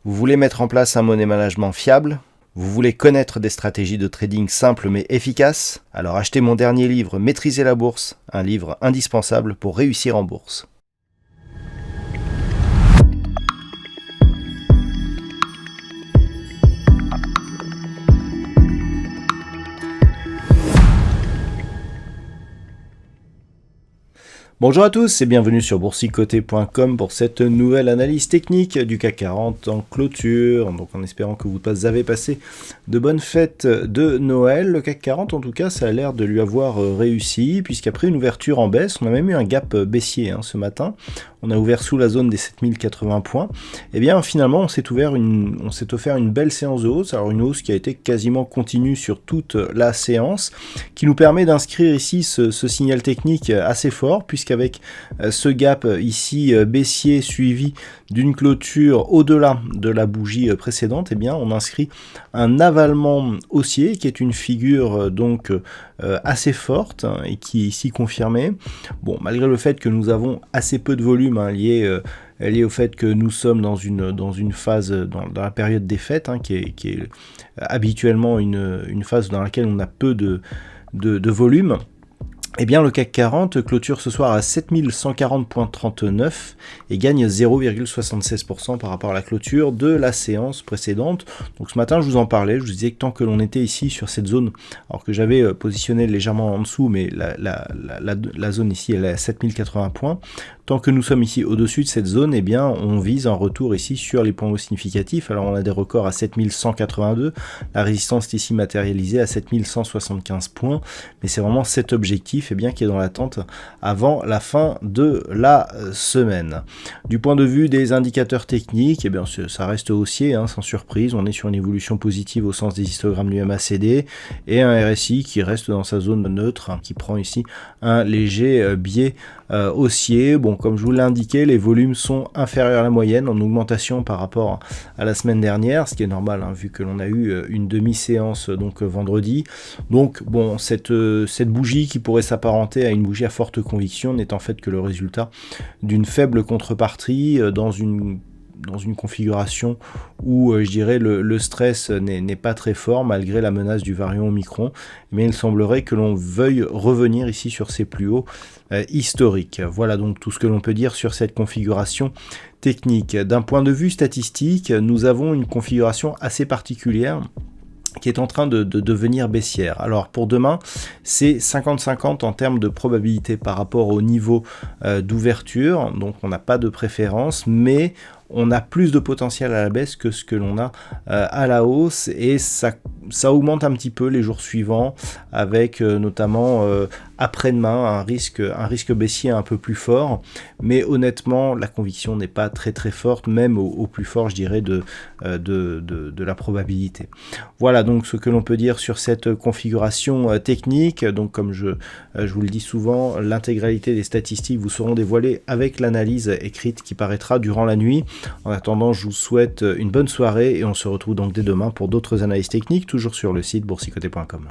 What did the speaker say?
Vous voulez mettre en place un money management fiable? Vous voulez connaître des stratégies de trading simples mais efficaces? Alors achetez mon dernier livre Maîtriser la bourse, un livre indispensable pour réussir en bourse. Bonjour à tous et bienvenue sur boursicoté.com pour cette nouvelle analyse technique du CAC 40 en clôture. Donc en espérant que vous avez passé de bonnes fêtes de Noël. Le CAC 40 en tout cas ça a l'air de lui avoir réussi puisqu'après une ouverture en baisse, on a même eu un gap baissier ce matin. On a ouvert sous la zone des 7080 points. Et bien finalement on s'est offert une belle séance de hausse. Alors une hausse qui a été quasiment continue sur toute la séance, qui nous permet d'inscrire ici ce signal technique assez fort puisqu'avec ce gap ici baissier suivi d'une clôture au-delà de la bougie précédente, eh bien on inscrit un avalement haussier qui est une figure donc assez forte et qui est ici confirmée. Bon, malgré le fait que nous avons assez peu de volume lié au fait que nous sommes dans une phase, dans la période des fêtes, qui est habituellement une phase dans laquelle on a peu de volume. Eh bien, le CAC 40 clôture ce soir à 7140,39 et gagne 0,76% par rapport à la clôture de la séance précédente. Donc ce matin, je vous en parlais, je vous disais que tant que l'on était ici sur cette zone, alors que j'avais positionné légèrement en dessous, mais la zone ici, elle est à 7080 points. Tant que nous sommes ici au-dessus de cette zone, eh bien, on vise un retour ici sur les points hauts significatifs. Alors, on a des records à 7182. La résistance est ici matérialisée à 7175 points. Mais c'est vraiment cet objectif qui est dans l'attente avant la fin de la semaine. Du point de vue des indicateurs techniques, eh bien, ça reste haussier, sans surprise. On est sur une évolution positive au sens des histogrammes du MACD et un RSI qui reste dans sa zone neutre, qui prend ici un léger biais haussier. Bon, comme je vous l'ai indiqué, les volumes sont inférieurs à la moyenne en augmentation par rapport à la semaine dernière, ce qui est normal vu que l'on a eu une demi-séance donc vendredi. Donc bon, cette bougie qui pourrait s'apparenter à une bougie à forte conviction n'est en fait que le résultat d'une faible contrepartie dans une configuration où je dirais le stress n'est pas très fort malgré la menace du variant Omicron, mais il semblerait que l'on veuille revenir ici sur ces plus hauts historiques. Voilà donc tout ce que l'on peut dire sur cette configuration technique. D'un point de vue statistique, nous avons une configuration assez particulière qui est en train de devenir baissière. Alors pour demain, c'est 50-50 en termes de probabilité par rapport au niveau d'ouverture, donc on n'a pas de préférence, mais on a plus de potentiel à la baisse que ce que l'on a à la hausse, et ça augmente un petit peu les jours suivants avec notamment après-demain un risque baissier un peu plus fort, mais honnêtement la conviction n'est pas très très forte, même au plus fort je dirais de la probabilité. Voilà donc ce que l'on peut dire sur cette configuration technique. Donc comme je vous le dis souvent, l'intégralité des statistiques vous seront dévoilées avec l'analyse écrite qui paraîtra durant la nuit. En attendant, je vous souhaite une bonne soirée et on se retrouve donc dès demain pour d'autres analyses techniques, toujours sur le site boursicoté.com.